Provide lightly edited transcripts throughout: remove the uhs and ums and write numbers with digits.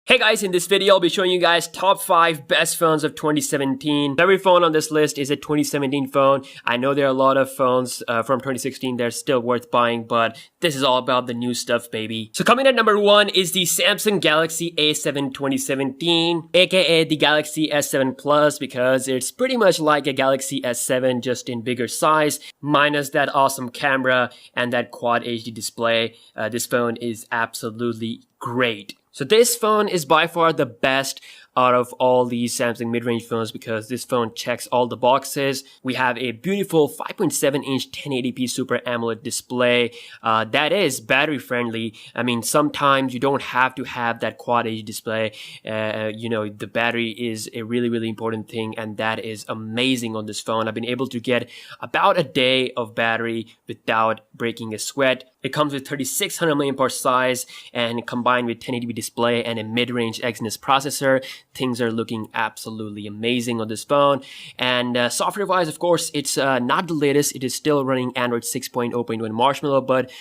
Hey guys, in this video I'll be showing you guys top 5 best phones of 2017. Every phone on this list is a 2017 phone. I know there are a lot of phones from 2016 that are still worth buying, but this is all about the new stuff, baby. So coming at number 1 is the Samsung Galaxy A7 2017, aka the Galaxy S7 Plus, because it's pretty much like a Galaxy S7 just in bigger size, minus that awesome camera and that Quad HD display. This phone is absolutely great. So this phone is by far the best out of all these Samsung mid-range phones because this phone checks all the boxes. We have a beautiful 5.7-inch 1080p Super AMOLED display that is battery friendly. I mean, sometimes you don't have to have that Quad HD display. You know, the battery is a really important thing, and that is amazing on this phone. I've been able to get about a day of battery without breaking a sweat. It comes with 3600 mAh size, and combined with 1080p display and a mid-range Exynos processor, things are looking absolutely amazing on this phone. And software-wise, of course, it's not the latest. It is still running Android 6.0.1 Marshmallow, but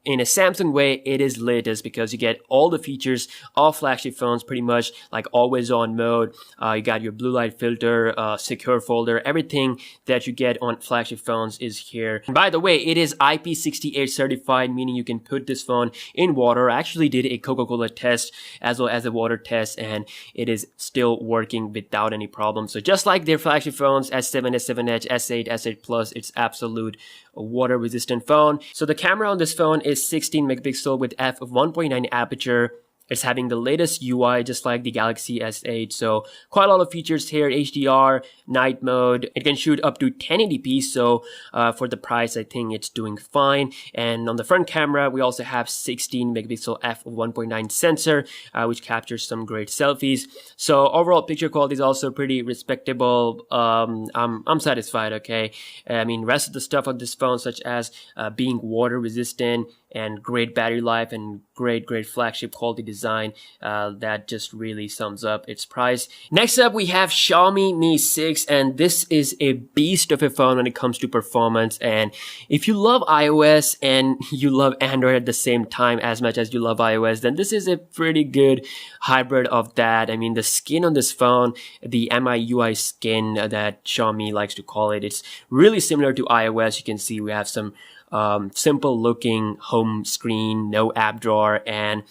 in a Samsung way, it is latest because you get all the features of flagship phones, pretty much like always-on mode. You got your blue light filter, secure folder, everything that you get on flagship phones is here. And by the way, it is IP68 certified, meaning you can put this phone in water. I actually did a Coca-Cola test as well as a water test, and it is still working without any problem. So just like their flagship phones, S7, S7 Edge, S8, S8 Plus, it's absolute water resistant phone. So the camera on this phone is 16 megapixel with f/1.9 aperture. It's having the latest UI just like the Galaxy S8, so quite a lot of features here. HDR, night mode, it can shoot up to 1080p, so for the price I think it's doing fine. And on the front camera we also have 16 megapixel f/1.9 sensor, which captures some great selfies. So overall picture quality is also pretty respectable. I'm satisfied, okay? I mean, rest of the stuff on this phone, such as being water resistant and great battery life and great flagship quality design, that just really sums up its price. Next up we have Xiaomi Mi 6, and this is a beast of a phone when it comes to performance. And if you love iOS and you love Android at the same time as much as you love iOS, then this is a pretty good hybrid of that. I mean, the skin on this phone, the MIUI skin that Xiaomi likes to call it, it's really similar to iOS. You can see we have some simple looking home screen, no app drawer, and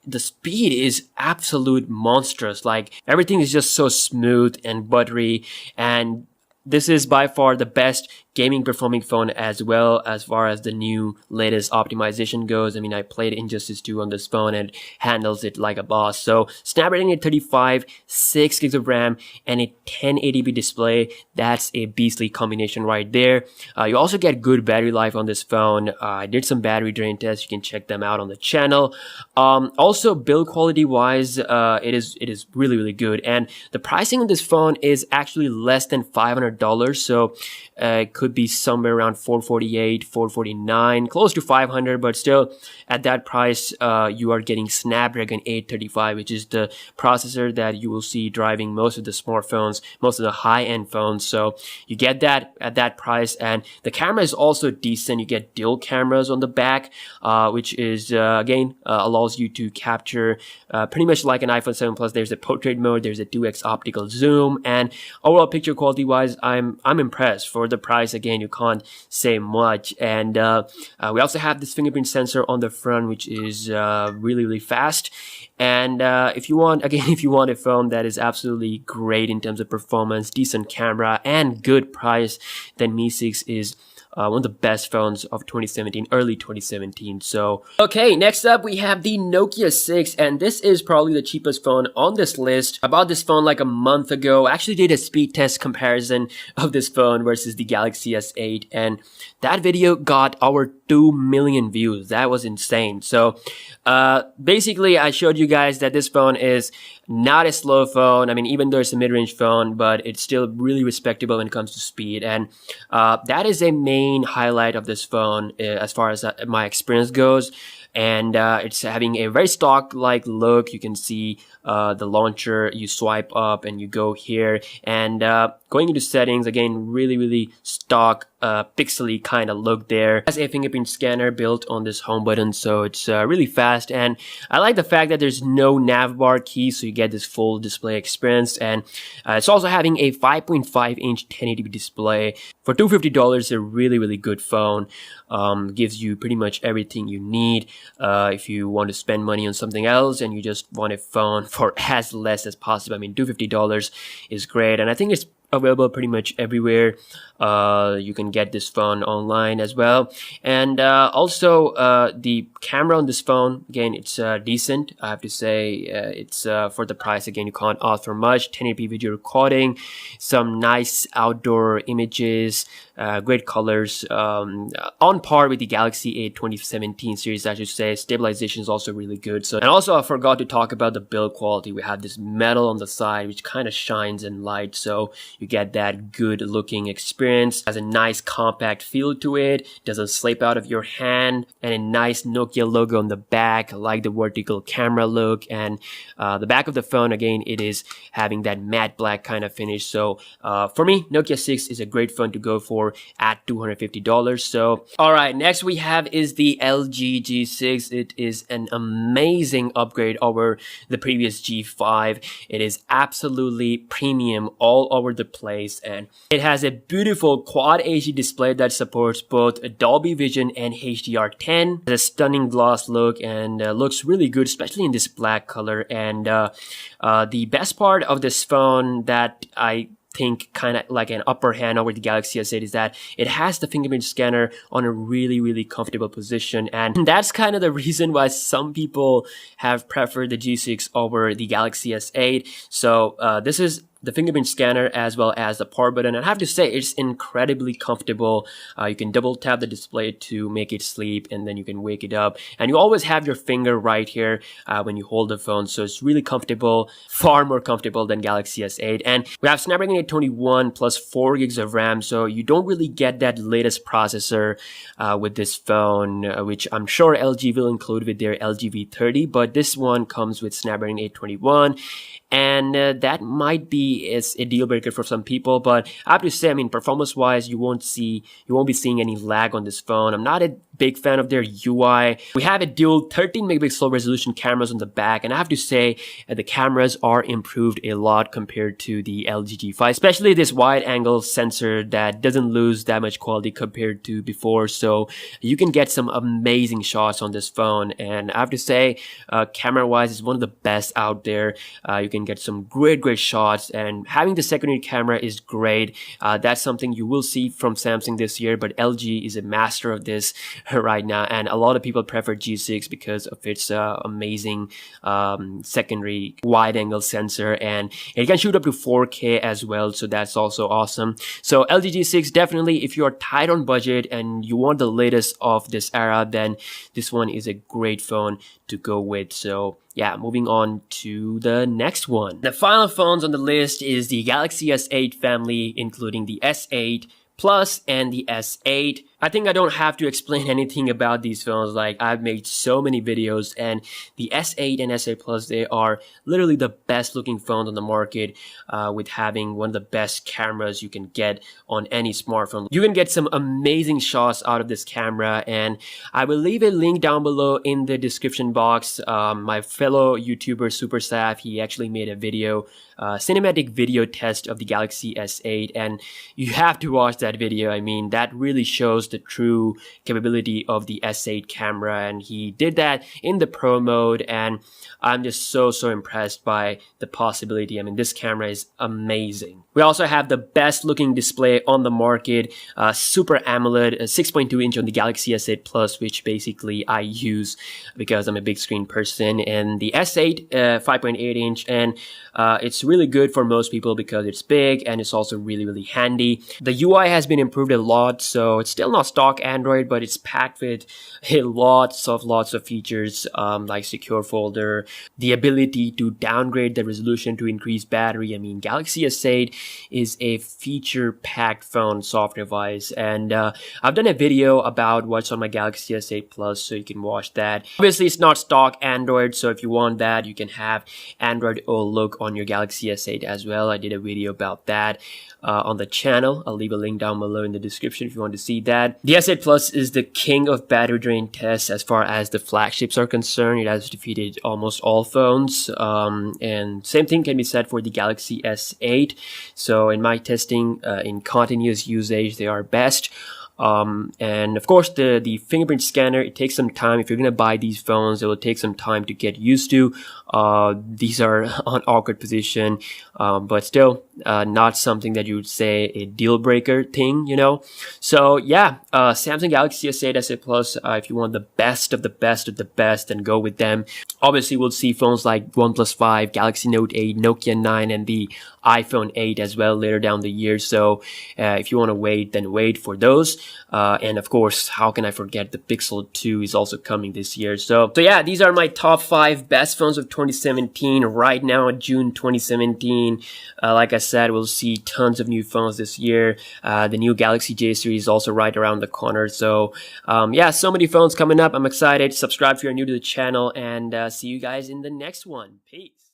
the speed is absolute monstrous. Like, everything is just so smooth and buttery, and this is by far the best gaming performing phone as well as far as the new latest optimization goes. I mean, I played Injustice 2 on this phone and it handles it like a boss. So Snapdragon 835, 6 gigs of RAM, and a 1080p display. That's a beastly combination right there. You also get good battery life on this phone. I did some battery drain tests. You can check them out on the channel. Also, build quality wise, it is really good. And the pricing on this phone is actually less than $500. So it could be somewhere around $448, $449, close to $500, but still at that price, you are getting Snapdragon 835, which is the processor that you will see driving most of the smartphones, most of the high-end phones. So you get that at that price, and the camera is also decent. You get dual cameras on the back, which is again allows you to capture pretty much like an iPhone 7 Plus. There's a portrait mode, there's a 2x optical zoom, and overall picture quality wise, I'm impressed. For the price, again, you can't say much. And we also have this fingerprint sensor on the front, which is really fast. And if you want a phone that is absolutely great in terms of performance, decent camera, and good price, then Mi 6 is one of the best phones of 2017, early 2017. So, okay, next up we have the Nokia 6, and this is probably the cheapest phone on this list. I bought this phone like a month ago. I actually did a speed test comparison of this phone versus the Galaxy S8, and that video got over 2 million views. That was insane. So, basically I showed you guys that this phone is not a slow phone. I mean, even though it's a mid-range phone, but it's still really respectable when it comes to speed. And that is a main highlight of this phone as far as my experience goes. And it's having a very stock-like look. You can see the launcher, you swipe up and you go here, and going into settings, again, really stock pixely kind of look there. It has a fingerprint scanner built on this home button, so it's really fast, and I like the fact that there's no nav bar key, so you get this full display experience. And it's also having a 5.5-inch 1080p display. For $250, a really good phone. Gives you pretty much everything you need if you want to spend money on something else and you just want a phone for as less as possible. I mean, $250 is great, and I think it's available pretty much everywhere. You can get this phone online as well. And also the camera on this phone, again, it's decent. I have to say it's for the price, again, you can't ask for much. 1080p video recording, some nice outdoor images, great colors, on par with the Galaxy A 2017 series, I should say. Stabilization is also really good. So, and also I forgot to talk about the build quality. We have this metal on the side which kind of shines in light, so you get that good looking experience. Has a nice compact feel to it, doesn't slip out of your hand, and a nice Nokia logo on the back. I like the vertical camera look, and the back of the phone, again, it is having that matte black kind of finish. So for me, Nokia 6 is a great phone to go for at $250. So alright, next we have is the LG G6. It is an amazing upgrade over the previous G5. It is absolutely premium all over the place, and it has a beautiful Quad HD display that supports both Dolby Vision and HDR10. It has a stunning gloss look and looks really good, especially in this black color. And the best part of this phone that I think kind of like an upper hand over the Galaxy S8 is that it has the fingerprint scanner on a really comfortable position, and that's kind of the reason why some people have preferred the G6 over the Galaxy S8. So this is the fingerprint scanner as well as the power button. I have to say it's incredibly comfortable. You can double tap the display to make it sleep, and then you can wake it up, and you always have your finger right here when you hold the phone, so it's really comfortable, far more comfortable than Galaxy S8. And we have Snapdragon 821 plus 4 gigs of RAM, so you don't really get that latest processor with this phone, which I'm sure LG will include with their LG V30, but this one comes with Snapdragon 821. And that might be a deal breaker for some people, but I have to say, I mean, performance wise, you won't be seeing any lag on this phone. I'm not a big fan of their UI. We have a dual 13 megapixel resolution cameras on the back, and I have to say the cameras are improved a lot compared to the LG G5, especially this wide angle sensor that doesn't lose that much quality compared to before. So you can get some amazing shots on this phone, and I have to say camera wise, it's one of the best out there. You can get some great shots, and having the secondary camera is great. That's something you will see from Samsung this year, but LG is a master of this right now, and a lot of people prefer G6 because of its amazing secondary wide angle sensor, and it can shoot up to 4K as well, so that's also awesome. So LG G6, definitely, if you are tight on budget and you want the latest of this era, then this one is a great phone to go with. So yeah, moving on to the next one. The final phones on the list is the Galaxy S8 family, including the S8 Plus and the S8. I think I don't have to explain anything about these phones. Like, I've made so many videos, and the S8 and S8 Plus, they are literally the best looking phones on the market, with having one of the best cameras you can get on any smartphone. You can get some amazing shots out of this camera, and I will leave a link down below in the description box. My fellow YouTuber Supersaf, he actually made a video, cinematic video test of the Galaxy S8, and you have to watch that video. I mean, that really shows the true capability of the S8 camera, and he did that in the Pro mode, and I'm just so impressed by the possibility. I mean, this camera is amazing. We also have the best looking display on the market, Super AMOLED, 6.2 inch on the Galaxy S8 Plus, which basically I use because I'm a big screen person, and the S8 5.8 inch, and it's really good for most people because it's big and it's also really handy. The UI has been improved a lot, so it's still not stock Android, but it's packed with lots of features, like secure folder, the ability to downgrade the resolution to increase battery. I mean, Galaxy S8 is a feature-packed phone software-wise, and I've done a video about what's on my Galaxy S8 Plus, so you can watch that. Obviously, it's not stock Android, so if you want that, you can have Android O look on your Galaxy S8 as well. I did a video about that on the channel. I'll leave a link down below in the description if you want to see that. The S8 Plus is the king of battery drain tests as far as the flagships are concerned. It has defeated almost all phones, and same thing can be said for the Galaxy S8. So in my testing, in continuous usage, they are best. And of course the fingerprint scanner, it takes some time. If you're gonna buy these phones, it will take some time to get used to. These are on awkward position, but still not something that you would say a deal breaker thing, you know. So yeah, Samsung Galaxy S8, S8 Plus, if you want the best of the best of the best, then go with them. Obviously we'll see phones like OnePlus 5, Galaxy Note 8, Nokia 9, and the iPhone 8 as well later down the year. So if you want to wait, then wait for those. And of course, how can I forget the Pixel 2 is also coming this year. So yeah, these are my top 5 best phones of 2017 right now in June 2017. Like I said, we'll see tons of new phones this year. The new Galaxy J series is also right around the corner. So yeah, so many phones coming up. I'm excited. Subscribe if you're new to the channel, and see you guys in the next one. Peace.